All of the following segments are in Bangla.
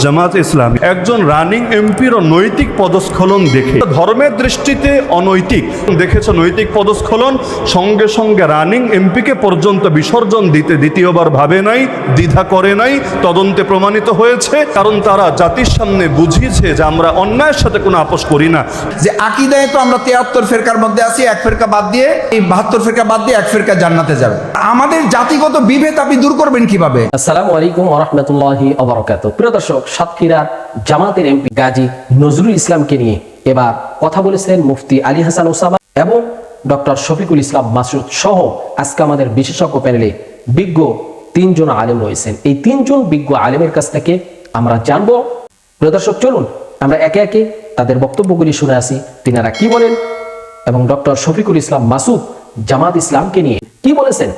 জামাত ইসলামী একজন রানিং এমপির নৈতিক পদস্খলন দেখে ধর্মের দৃষ্টিতে অনৈতিক দেখেছে নৈতিক পদস্খলন, সঙ্গে সঙ্গে রানিং এমপিকে পর্যন্ত বিসর্জন দিতে দ্বিতীয়বার ভাবে নাই, দ্বিধা করে নাই। তদন্তে প্রমাণিত হয়েছে, কারণ তারা জাতির সামনে বুঝিয়েছে যে আমরা অন্যায়ের সাথে কোনো আপোষ করি না। যে আকিদায় তো আমরা 73 ফেরকার মধ্যে আছি, এক ফেরকা বাদ দিয়ে এই 72 ফেরকা বাদ দিয়ে এক ফেরকা জান্নাতে যাবে। আমাদের জাতিগত বিভেদ আপনি দূর করবেন কিভাবে? আসসালামু আলাইকুম ওয়া রাহমাতুল্লাহি ওয়া বারাকাতুহু। প্রিয় দর্শক, সাতক্ষীরার জামাতের এমপি গাজী নজরুল ইসলামকে নিয়ে এবার কথা বলেছিলেন মুফতি আলী হাসান ওসামা এবং ডক্টর শফিকুল ইসলাম মাসুদ সহ আজকে আমাদের বিশেষজ্ঞ প্যানেলে বিজ্ঞ 3 জন আলেম রয়েছেন। এই 3 জন বিজ্ঞ আলেমের কাছ থেকে আমরা জানবো। প্রিয় দর্শক, চলুন আমরা একে একে তাদের বক্তব্যগুলি শুনে আসি, তিনারা কি বলেন এবং ডক্টর শফিকুল ইসলাম মাসুদ জামাত ইসলামকে নিয়ে কি বলেছেন।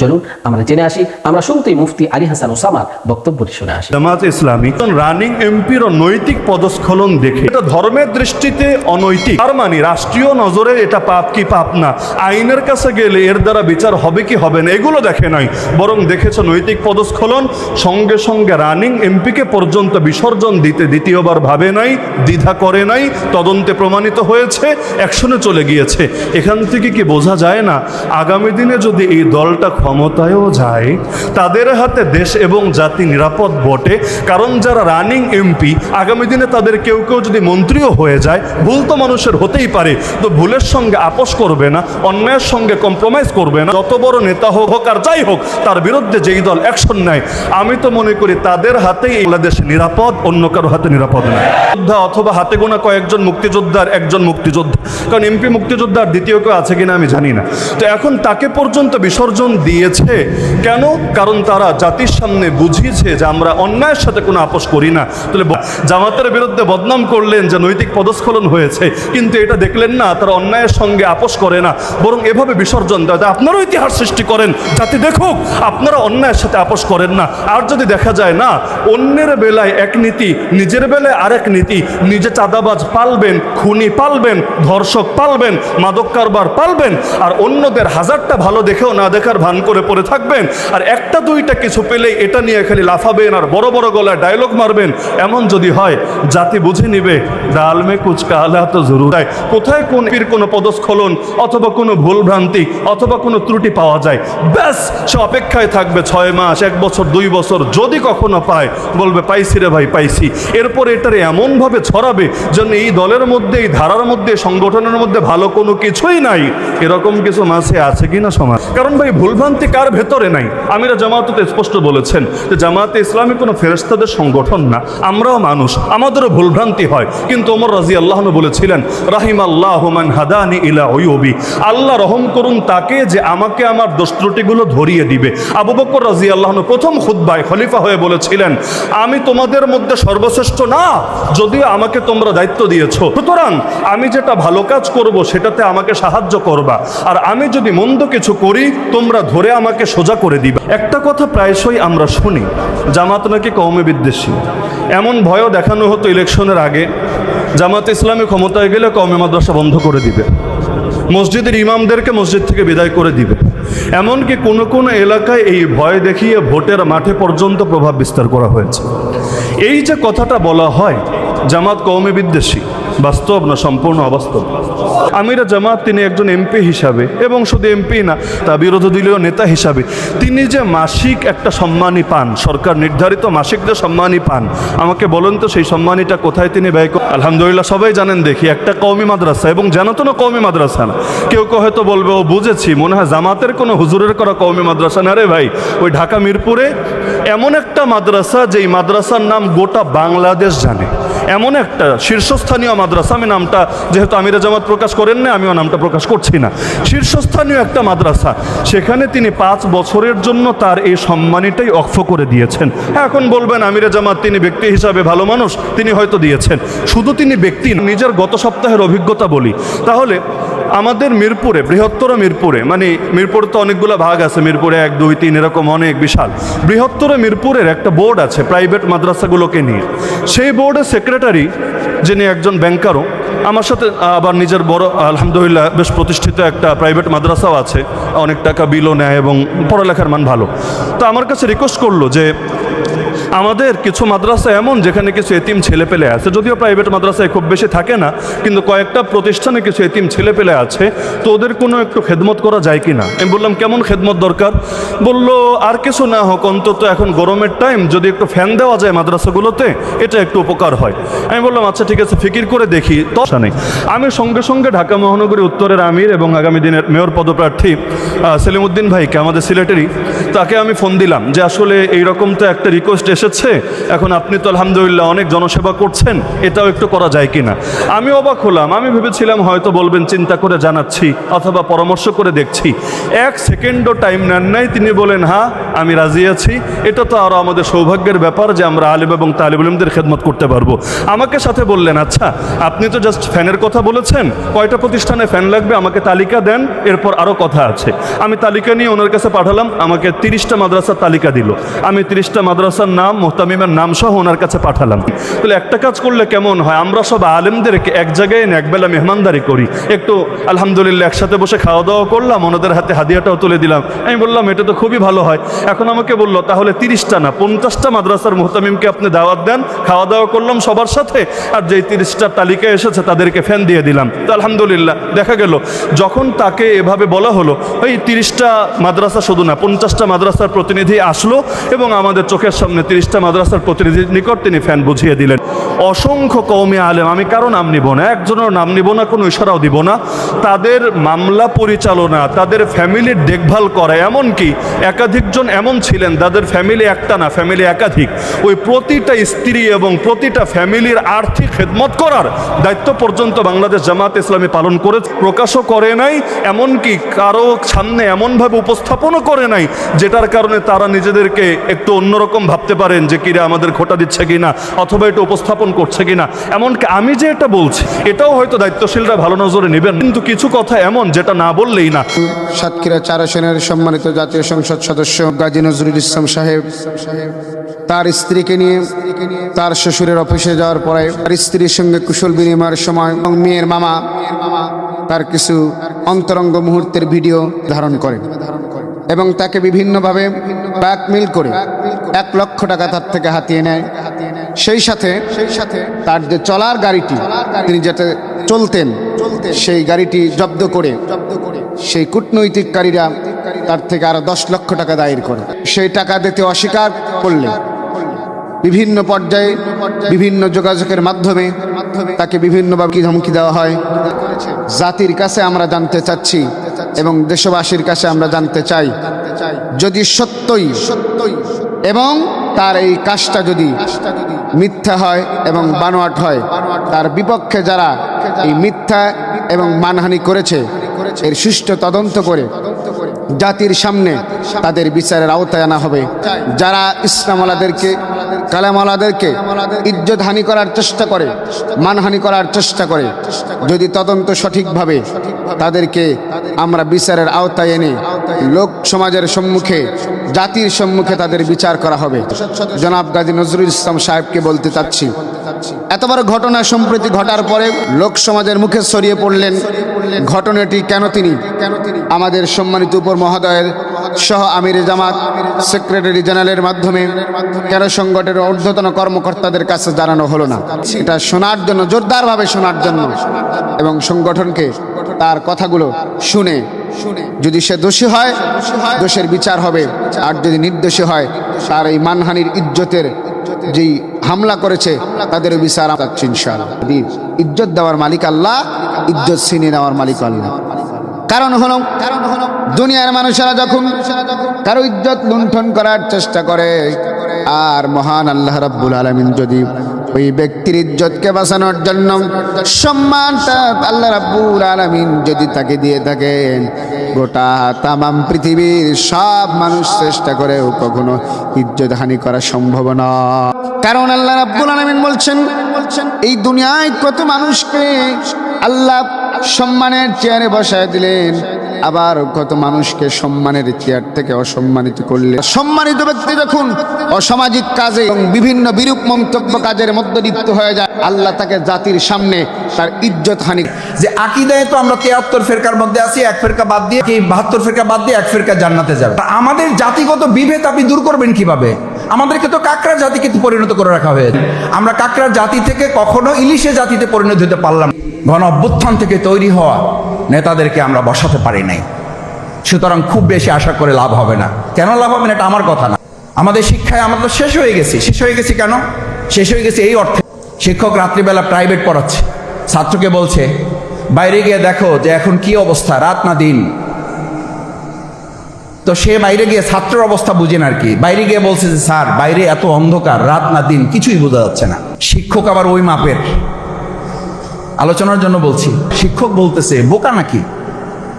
চলুন আমরা জেনে আসি। আমরা শুরুতেই মুফতি আলী হাসান ওসামার বক্তব্যটি শুনে আসি। জামাত ইসলামী রানিং এমপির নৈতিক পদস্খলন দেখে এটা ধর্মের দৃষ্টিতে অনৈতিক, তার মানে রাষ্ট্রীয় নজরে এটা পাপ কি পাপ না, আইনের কাছে গেলে এর দ্বারা বিচার হবে কি হবে না, এগুলো দেখে নাই, বরং দেখেছে নৈতিক পদস্খলন, সঙ্গে সঙ্গে রানিং এমপিকে পর্যন্ত বিসর্জন দিতে দ্বিতীয়বার ভাবে নাই, দ্বিধা করে নাই। তদন্তে প্রমাণিত হয়েছে, অ্যাকশনে চলে গিয়েছে। এখান থেকে কি বোঝা যায় না আগামী দিনে যদি এই দলটা ক্ষমতায়ও যায়, তাদের হাতে দেশ এবং জাতি নিরাপদ বটে। কারণ যারা রানিং এমপি, আগামী দিনে তাদের কেউ কেউ যদি মন্ত্রীও হয়ে যায়, ভুল তো মানুষের হতেই পারে, তো ভুলের সঙ্গে আপোষ করবে না, অন্যায়ের সঙ্গে কম্প্রোমাইজ করবে না। যত বড় নেতা হোক আর যাই হোক, তার বিরুদ্ধে যেই দল অ্যাকশন নেয়, আমি তো মনে করি তাদের হাতেই বাংলাদেশ নিরাপদ, অন্য কারো হাতে নিরাপদ না। যোদ্ধা অথবা হাতে গোনা কয়েকজন মুক্তিযোদ্ধার একজন মুক্তিযোদ্ধা, কারণ এমপি মুক্তিযোদ্ধার দ্বিতীয় কেউ আছে কিনা আমি জানি না। তো এখন তাকে পর্যন্ত বিসর্জন দিয়েছে কেন? কারণ তারা জাতির সামনে বুঝিয়েছে যে আমরা অন্যায়ের সাথে কোনো আপোষ করি না। তাহলে জামাতের বিরুদ্ধে বদনাম করলেন যে নৈতিক পদস্খলন হয়েছে, কিন্তু এটা দেখলেন না তারা অন্যায়ের সঙ্গে আপোষ করে না, বরং এভাবে বিসর্জন দেয়। আপনারাও ইতিহাস সৃষ্টি করেন, জাতি দেখুক আপনারা অন্যায়ের সাথে আপোষ করেন না। আর যদি দেখা যায় না অন্যের বেলায় এক নীতি, নিজের বেলায় আরেক নীতি, নিজে চাঁদাবাজ পালবেন, খুনি পালবেন, ধর্ষক পালবেন, মাদক কারবার পালবেন, আর অন্যদের হাজারটা ভালো দেখেও না দেখার ভান করে পড়ে থাকবেন, আর একটা দুইটা কিছু পেলেই এটা নিয়ে খালি লাফাবেন আর বড় বড় গলায় ডায়লগ মারবেন। এমন যদি হয়, জাতি বুঝে নিবে ডাল মে কুচ কালা তো জরুর। কোথায় কোন কোনো পদস্খলন অথবা কোনো ভুলভ্রান্তি অথবা কোনো ত্রুটি পাওয়া যায়, ব্যাস সে অপেক্ষায় থাকবে 6 মাস, 1 বছর, 2 বছর, যদি কখনো পায় বলবে পাইছি রে ভাই পাইছি। এরপর এটারে এমনভাবে ছড়াবে যেন এই দলের মধ্যে, এই ধারার মধ্যে, সংগঠনের মধ্যে ভালো কোনো কিছুই নাই। এরকম কিছু মাঝে আছে কিনা সমাজ? কারণ ভাই ভুলভ্রান্তি কার ভেতরে নাই? আমিরা জামাত তো স্পষ্ট বলেছেন যে জামাতে ইসলামী কোনো ফেরেশতাদের সংগঠন না, আমরাও মানুষ, আমাদেরও ভুলভ্রান্তি হয়। কিন্তু ওমর রাদিয়াল্লাহু আনহু বলেছিলেন রাহিমাল্লাহু মান হাদানি ইলা উয়ুবি, আল্লাহ রহম করুন তাকে যে আমাকে আমার দোষ ত্রুটিগুলো ধরিয়ে দিবে। আবু বকর রাদিয়াল্লাহু আনহু প্রথম খুতবায় খলিফা হয়ে বলেছিলেন আমি তোমাদের মধ্যে সর্বশ্রেষ্ঠ না, যদিও আমাকে তোমরা দায়িত্ব দিয়েছো, সুতরাং আমি যেটা ভালো কাজ করব সেটাতে আমাকে সাহায্য করবা, আর আমি যদি মন্দ কিছু করি তোমরা ধরে আমাকে সোজা করে দিবা। একটা কথা প্রায়শই আমরা শুনি, জামাত নাকি কওমে বিদ্বেষী। এমন ভয়ও দেখানো হতো ইলেকশনের আগে, জামাত ইসলামী ক্ষমতায় গেলে কওমে মাদ্রাসা বন্ধ করে দিবে, মসজিদের ইমামদেরকে মসজিদ থেকে বিদায় করে দিবে। এমনকি কোনো কোনো এলাকায় এই ভয় দেখিয়ে ভোটের মাঠে পর্যন্ত প্রভাব বিস্তার করা হয়েছে। এই যে কথাটা বলা হয় জামাত কওমে বিদ্বেষী, বাস্তব না সম্পূর্ণ অবাস্তব? আমিরা জামাত তিনি একজন এমপি হিসাবে, এবং শুধু এমপি না, তা বিরোধী দলীয় নেতা হিসাবে তিনি যে মাসিক একটা সম্মানী পান, সরকার নির্ধারিত মাসিক যে সম্মানী পান, আমাকে বলেন তো সেই সম্মানীটা কোথায় তিনি ব্যয় করেন? আলহামদুলিল্লাহ সবাই জানেন দেখি একটা কওমি মাদ্রাসা, এবং জানো তো না কওমি মাদ্রাসা না। কেউ হয়তো বলবে ও বুঝেছি, মনে হয় জামাতের কোনো হুজুরের করা কওমি মাদ্রাসা না রে ভাই। ওই ঢাকা মিরপুরে এমন একটা মাদ্রাসা, যেই মাদ্রাসার নাম গোটা বাংলাদেশ জানে, এমন একটা শীর্ষস্থানীয় মাদ্রাসা। আমি নামটা যেহেতু আমিরা জামাত প্রকাশ করেন না, আমিও নামটা প্রকাশ করছি না। শীর্ষস্থানীয় একটা মাদ্রাসা, সেখানে তিনি 5 বছরের জন্য তার এই সম্মানীটাই অক্ষ করে দিয়েছেন। এখন বলবেন আমিরা জামাত তিনি ব্যক্তি হিসাবে ভালো মানুষ, তিনি হয়তো দিয়েছেন। শুধু তিনি ব্যক্তি, নিজের গত সপ্তাহের অভিজ্ঞতা বলি তাহলে আমাদের মিরপুরে, বৃহত্তর মিরপুরে, মানে মিরপুরে তো অনেকগুলো ভাগ আছে, মিরপুরে 1, 2, 3 এরকম অনেক বিশাল। বৃহত্তর মিরপুরের একটা বোর্ড আছে প্রাইভেট মাদ্রাসাগুলোকে নিয়ে। সেই বোর্ডের সেক্রেটারি যিনি একজন ব্যাংকারও, আমার সাথে আবার নিজের বড় আলহামদুলিল্লাহ বেশ প্রতিষ্ঠিত একটা প্রাইভেট মাদ্রাসাও আছে, অনেক টাকা বিলও নেয় এবং পড়ালেখার মান ভালো। তো আমার কাছে রিকোয়েস্ট করলো যে আমাদের কিছু মাদ্রাসা এমন যেখানে কিছু এতিম ছেলেপেলে আছে, যদিও প্রাইভেট মাদ্রাসায় খুব বেশি থাকে না, কিন্তু কয়েকটা প্রতিষ্ঠানে কিছু এতিম ছেলেপেলে আছে, তো ওদের কোনো একটু খেদমত করা যায় কি না। আমি বললাম কেমন খেদমত দরকার? বলল আর কিছু না হোক, অন্তত এখন গরমের টাইম যদি একটু ফ্যান দেওয়া যায় মাদ্রাসাগুলোতে, এটা একটু উপকার হয়। আমি বললাম আচ্ছা ঠিক আছে, ফিকির করে দেখি। তো নেই, আমি সঙ্গে সঙ্গে ঢাকা মহানগরী উত্তরের আমির এবং আগামী দিনের মেয়র পদপ্রার্থী সেলিমউদ্দিন ভাইকে, আমাদের সিলেটেরই, তাকে আমি ফোন দিলাম যে আসলে এইরকম তো একটা রিকোয়েস্ট এসেছে, এখন আপনি তো আলহামদুলিল্লাহ অনেক জনসেবা করছেন, এটাও একটু করা যায় কিনা। আমি অবাক হলাম, আমি ভেবেছিলাম হয়তো বলবেন চিন্তা করে জানাচ্ছি অথবা পরামর্শ করে দেখছি। 1 সেকেন্ডও টাইম নেন নাই, তিনি বলেন হ্যাঁ আমি রাজি আছি। এটা তো আরও আমাদের সৌভাগ্যের ব্যাপার যে আমরা আলিম এবং তালিব ইলমদের খেদমত করতে পারবো। আমাকে সাথে বললেন আচ্ছা আপনি তো জাস্ট ফ্যানের কথা বলেছেন, কয়টা প্রতিষ্ঠানে ফ্যান লাগবে আমাকে তালিকা দেন, এরপর আরও কথা আছে। আমি তালিকা নিয়ে ওনার কাছে পাঠালাম, আমাকে 30টা মাদ্রাসার তালিকা দিল। আমি 30টা মাদ্রাসার নাম, মুহতামিমের নাম সহ ওনার কাছে পাঠালাম। তাহলে একটা কাজ করলে কেমন হয়, আমরা সব আলেমদেরকে এক জায়গায় এনে একবেলা মেহমানদারি করি, একটু আলহামদুলিল্লাহ একসাথে বসে খাওয়া দাওয়া করলাম, ওনাদের হাতে হাদিয়াটাও তুলে দিলাম। আমি বললাম এটা তো খুবই ভালো হয়। এখন আমাকে বললো তাহলে 30টা না 50টা মাদ্রাসার মুহতামিমকে আপনি দাওয়াত দেন, খাওয়া দাওয়া করলাম সবার সাথে, আর যেই 30টা তালিকা এসেছে তাদেরকে ফ্যান দিয়ে দিলাম। তো আলহামদুলিল্লাহ দেখা গেল যখন তাকে এভাবে বলা হলো, ওই 30টা মাদ্রাসা শুধু না 50টা মাদ্রাসার প্রতিনিধি আসলো এবং আমাদের চোখের সামনে 30টা মাদ্রাসার প্রতিনিধির নিকট তিনি ফ্যান বুঝিয়ে দিলেন। অসংখ্য কওমি আলেম, আমি কারো নাম নিব না, একজনের নাম নিব না, কোনো ইশারাও দিব না, তাদের মামলা পরিচালনা, তাদের ফ্যামিলির দেখভাল করা, এমনকি একাধিকজন এমন ছিলেন তাদের ফ্যামিলি একটা না, ফ্যামিলি একাধিক, ওই প্রতিটা স্ত্রী এবং প্রতিটা ফ্যামিলির আর্থিক খেদমত করার দায়িত্ব পর্যন্ত বাংলাদেশ জামাত ইসলামী পালন করে, প্রকাশও করে নাই, এমনকি কারো সামনে এমনভাবে উপস্থাপনও করে নাই যেটার কারণে তারা নিজেদেরকে একটু অন্যরকম ভাবতে পারেন যে কিরা আমাদের খোটা দিচ্ছে কিনা অথবা এটা উপস্থাপন করছে কিনা। এমনকি আমি যে এটা বলছি এটাও হয়তো দায়িত্বশীলরা ভালো নজরে নেবেন, কিন্তু কিছু কথা এমন যেটা না বললেই না। সাতক্ষীরা 4 আসনের সম্মানিত জাতীয় সংসদ সদস্য গাজী নজরুল ইসলাম সাহেব তার স্ত্রীকে নিয়ে তার শ্বশুরের অফিসে যাওয়ার পরে তার স্ত্রীর সঙ্গে কুশল বিনিময়ের সময় এবং মেয়ের মামা তার কিছু অন্তরঙ্গ মুহূর্তের ভিডিও ধারণ করে এবং তাকে বিভিন্নভাবে ব্ল্যাকমেইল করে 1 লক্ষ টাকা তার থেকে হাতিয়ে নেয়। সেই সাথে তার যে চলার গাড়িটি তিনি যাতে চলতেন সেই গাড়িটি জব্দ করে সেই কূটনৈতিককারীরা তার থেকে আরো 10 লক্ষ টাকা দায়ের করে। সেই টাকা দিতে অস্বীকার করলে বিভিন্ন পর্যায়ে বিভিন্ন যোগাযোগের মাধ্যমে তাকে বিভিন্নভাবে ধমকি দেওয়া হয়। জাতির কাছে আমরা জানতে চাচ্ছি এবং দেশবাসীর কাছে আমরা জানতে চাই, যদি সত্যই এবং তার এই কাজটা যদি মিথ্যা হয় এবং বানোয়াট হয়, তার বিপক্ষে যারা এই মিথ্যা এবং মানহানি করেছে এর সুষ্ঠু তদন্ত করে জাতির সামনে তাদের বিচারের আওতায় আনা হবে। যারা ইসলামওয়ালাদেরকে কালামওয়ালাদেরকে ইজ্জত হানি করার চেষ্টা করে, মানহানি করার চেষ্টা করে, যদি তদন্ত সঠিকভাবে তাদেরকে আমরা বিচারের আওতায় এনে লোক সমাজের সম্মুখে জাতির সম্মুখে তাদের বিচার করা হবে। জনাব গাজী নজরুল ইসলাম সাহেবকে বলতে চাচ্ছি, এত বড় ঘটনা সম্প্রতি ঘটার পরে লোক সমাজের মুখে ছড়িয়ে পড়লেন ঘটনাটি কেন তিনি আমাদের সম্মানিত উপর মহোদয়ের সহ আমিরে জামাত সেক্রেটারি জেনারেলের মাধ্যমে কেন সংগঠনের ঊর্ধ্বতন কর্মকর্তাদের কাছে জানানো হলো না, এটা শোনার জন্য, জোরদারভাবে শোনার জন্য এবং সংগঠনকে তার কথাগুলো শুনে যদি সে দোষী হয় দোষের বিচার হবে, আর যদি নির্দোষী হয় তার এই মানহানির ইজ্জতের যেই হামলা করেছে তাদের বিচার চাচ্ছি ইনশাআল্লাহ। ইজ্জত দেওয়ার মালিক আল্লাহ, ইজ্জত ছিনিয়ে নেওয়ার মালিক আল্লাহ। কারণ হলো দুনিয়ার মানুষেরা যখন কারো ইজ্জত লুণ্ঠন করার চেষ্টা করে, আর মহান আল্লাহ রাব্বুল আলামিন যদি ওই ব্যক্তির ইজ্জতকে বাঁচানোর জন্য সম্মানটা আল্লাহ রাব্বুল আলামিন যদি তাকে দিয়ে থাকেন, গোটা তামাম পৃথিবীর সব মানুষ চেষ্টা করেও কখনো ইজ্জত হানি করা সম্ভব না। কারণ আল্লাহ রাব্বুল আলামিন বলছেন এই দুনিয়ায় কত মানুষকে আল্লাহ সম্মানের চেয়ারে বসায় দিলেন, আবার কত মানুষকে সম্মানের চেয়ার থেকে অসম্মানিত করলেন। সম্মানিত ব্যক্তি যখন অসামাজিক কাজে এবং বিভিন্ন বিরূপ মন্তব্য কাজের মধ্যে লিপ্ত হয়ে যায়, আল্লাহ তাকে জাতির সামনে তার ইজ্জত হানি। যে আকীদায় তো আমরা 73 ফেরকার মধ্যে আছি, 1 ফেরকা বাদ দিয়ে 72 ফেরকা বাদ দিয়ে 1 ফেরকা জান্নাতে যাবে। আমাদের জাতিগত বিভেদ আপনি দূর করবেন কিভাবে? আমাদেরকে তো কাকড়া জাতিকে পরিণত করে রাখা হয়েছে। আমরা কাকড়া জাতি থেকে কখনো ইলিশে জাতিতে পরিণত হতে পারলাম না। গণ অভ্যুত্থান থেকে তৈরি হওয়া নেতাদেরকে আমরা বসাতে পারি নাই। সুতরাং খুব বেশি আশা করে লাভ হবে না। কেন লাভ হবে না এটা আমার কথা না। আমাদের শিক্ষায় আমরা তো শেষ হয়ে গেছি। শেষ হয়ে গেছি কেন? শেষ হয়ে গেছি এই অর্থে, শিক্ষক রাত্রিবেলা প্রাইভেট পড়াচ্ছে, ছাত্রকে বলছে বাইরে গিয়ে দেখো যে এখন কি অবস্থা, রাত না দিন। তো সে বাইরে গিয়ে ছাত্রের অবস্থা বুঝেন আর কি, বাইরে গিয়ে বলছে যে স্যার বাইরে এত অন্ধকার, রাত না দিন কিছুই বোঝা যাচ্ছে না। শিক্ষক আবার ওই মাপের, আলোচনার জন্য বলছি, শিক্ষক বলতেছে বোকা নাকি,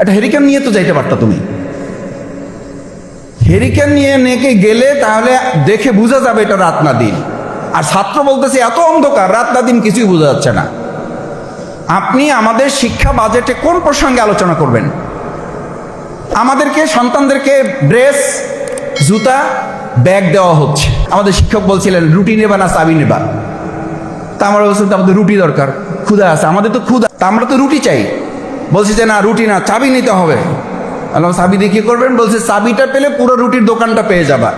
একটা হেরিকেন নিয়ে তো যাইতে পারতা তুমি, হেরিকেন নিয়ে নেকে গেলে তাহলে দেখে বোঝা যাবে এটা রাত না দিন। আর ছাত্র বলতেছে এত অন্ধকার, রাত না দিন কিছুই বোঝা যাচ্ছে না। আপনি আমাদের শিক্ষা বাজেটে কোন প্রসঙ্গে আলোচনা করবেন? আমাদেরকে সন্তানদেরকে ড্রেস, জুতা, ব্যাগ দেওয়া হচ্ছে। আমাদের শিক্ষক বলছিলেন রুটি নেবা না চাবি নেবা? তা আমরা বলছিলাম আমাদের রুটি দরকার, ক্ষুধা আছে, আমাদের তো ক্ষুধা, তা আমরা তো রুটি চাই। বলছি যে না রুটি না, চাবি নিতে হবে। আল্লাহ চাবি দিয়ে কি করবেন? বলছে চাবিটা পেলে পুরো রুটির দোকানটা পেয়ে যাবা।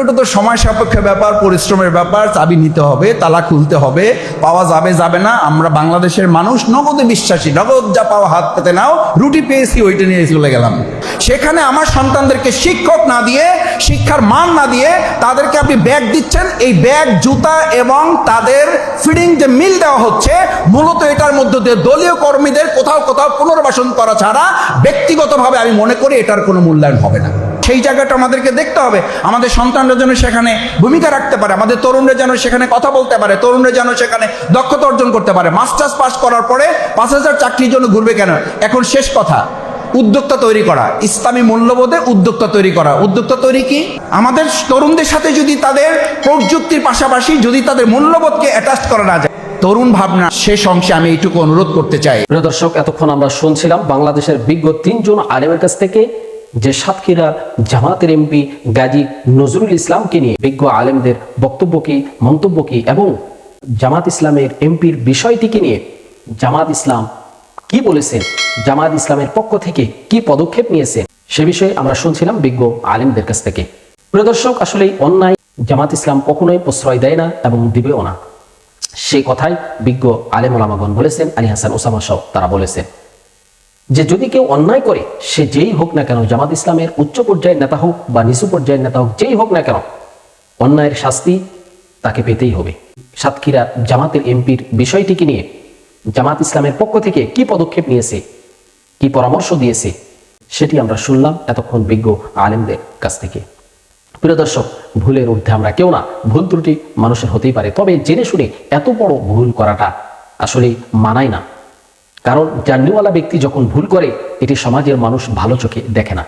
ওটা তো সময় সাপেক্ষ ব্যাপার, পরিশ্রমের ব্যাপার, চাবি নিতে হবে, তালা খুলতে হবে, পাওয়া যাবে যাবে না। আমরা বাংলাদেশের মানুষ নগদে বিশ্বাসী, নগদ যা পাওয়া হাত পেতে নাও, রুটি পেয়েছি ওইটা নিয়ে চলে গেলাম। সেখানে আমার সন্তানদেরকে শিক্ষক না দিয়ে, শিক্ষার মান না দিয়ে তাদেরকে আপনি ব্যাগ দিচ্ছেন। এই ব্যাগ, জুতা এবং তাদের ফিডিং যে মিল দেওয়া হচ্ছে, মূলত এটার মধ্যে দিয়ে দলীয় কর্মীদের কোথাও কোথাও পুনর্বাসন করা ছাড়া ব্যক্তিগতভাবে আমি মনে করি এটার কোনো মূল্যায়ন হবে না। সেই জায়গাটা আমাদেরকে দেখতে হবে। আমাদের সন্তানরা যেন সেখানে ভূমিকা রাখতে পারে, আমাদের তরুণরা যেন সেখানে কথা বলতে পারে, তরুণরা যেন সেখানে দক্ষতা অর্জন করতে পারে। মাস্টার্স পাস করার পরে 5,000 চাকরির জন্য ঘুরবে কেন? এখন শেষ কথা, উদ্যোক্তা তৈরি করা, ইসলামী মূল্যবোধে উদ্যোক্তা তৈরি করা। উদ্যোক্তা তৈরি কি? আমাদের তরুণদের সাথে যদি তাদের প্রযুক্তির পাশাপাশি যদি তাদের মূল্যবোধকে অ্যাটাচ করা না যায়, তরুণ ভাবনা শেষ অংশে আমি এইটুকু অনুরোধ করতে চাই। প্রিয় দর্শক, এতক্ষণ আমরা শুনছিলাম বাংলাদেশের বিজ্ঞ 3 জন আলেমের কাছ থেকে যে সাতক্ষীরা জামাতের এমপি গাজী নজরুল ইসলামকে নিয়ে বিজ্ঞ আলেমদের বক্তব্য কি, মন্তব্য কি এবং জামাত ইসলামের এমপির বিষয়টিকে নিয়ে জামাত ইসলাম কি বলেছেন, জামাত ইসলামের পক্ষ থেকে কি পদক্ষেপ নিয়েছে, সে বিষয়ে আমরা শুনছিলাম বিজ্ঞ আলেমদের কাছ থেকে। প্রিয় দর্শক, আসলে অন্যায় জামাত ইসলাম কখনোই প্রশ্রয় দেয় না এবং দিবেও না। সেই কথাই বিজ্ঞ আলেম ওলামাগণ বলেছেন, আলী হাসান ওসামা সহ তারা বলেছেন যে যদি কেউ অন্যায় করে সে যেই হোক না কেন, জামাত ইসলামের উচ্চ পর্যায়ের নেতা হোক বা নিচু পর্যায়ের নেতা হোক, যেই হোক না কেন, অন্যায়ের শাস্তি তাকে পেতেই হবে। সাতক্ষীরা জামাতের এমপির বিষয়টিকে নিয়ে জামাত ইসলামের পক্ষ থেকে কি পদক্ষেপ নিয়েছে, কি পরামর্শ দিয়েছে, সেটি আমরা শুনলাম এতক্ষণ বিজ্ঞ আলেমদের কাছ থেকে। প্রিয় দর্শক, ভুলের ঊর্ধ্বে আমরা কেউ না, ভুল ত্রুটি মানুষের হতেই পারে, তবে জেনে শুনে এত বড় ভুল করাটা আসলে মানায় না। কারণ জান্নিওয়ালা ব্যক্তি যখন ভুল করে এটি সমাজের মানুষ ভালো চোখে দেখে না।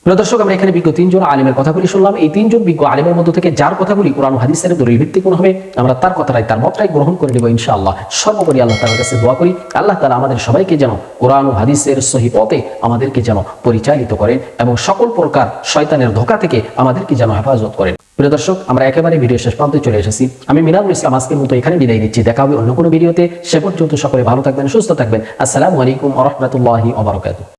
প্রিয় দর্শক, আমরা এখানে বিজ্ঞ 3 জন আলেমের কথাগুলি শুনলাম। এই 3 জন বিজ্ঞ আলেমের মধ্য থেকে যার কথাগুলি কোরআন ও হাদিসের দলিল ভিত্তিক হবে, আমরা তার কথাটাই, তার মতটাই গ্রহণ করে নেব ইনশাআল্লাহ। সর্বোপরি আল্লাহ তাআলার কাছে দোয়া করি, আল্লাহ তাআলা আমাদের সবাইকে যেন কোরআন ও হাদিসের সহিহ পথে আমাদেরকে যেন পরিচালিত করেন এবং সকল প্রকার শয়তানের ধোঁকা থেকে আমাদেরকে যেন হেফাজত করেন। প্রিয় দর্শক, আমরা একেবারে ভিডিও শেষ প্রান্তে চলে এসেছি। আমি মিনারুল ইসলাম আজকের মতো এখানে বিদায় নিচ্ছি। দেখা হবে অন্য কোনো ভিডিওতে। সে পর্যন্ত সকলে ভালো থাকবেন, সুস্থ থাকবেন। আসসালামু আলাইকুম ওয়া রাহমাতুল্লাহি ওয়া বারাকাতুহু।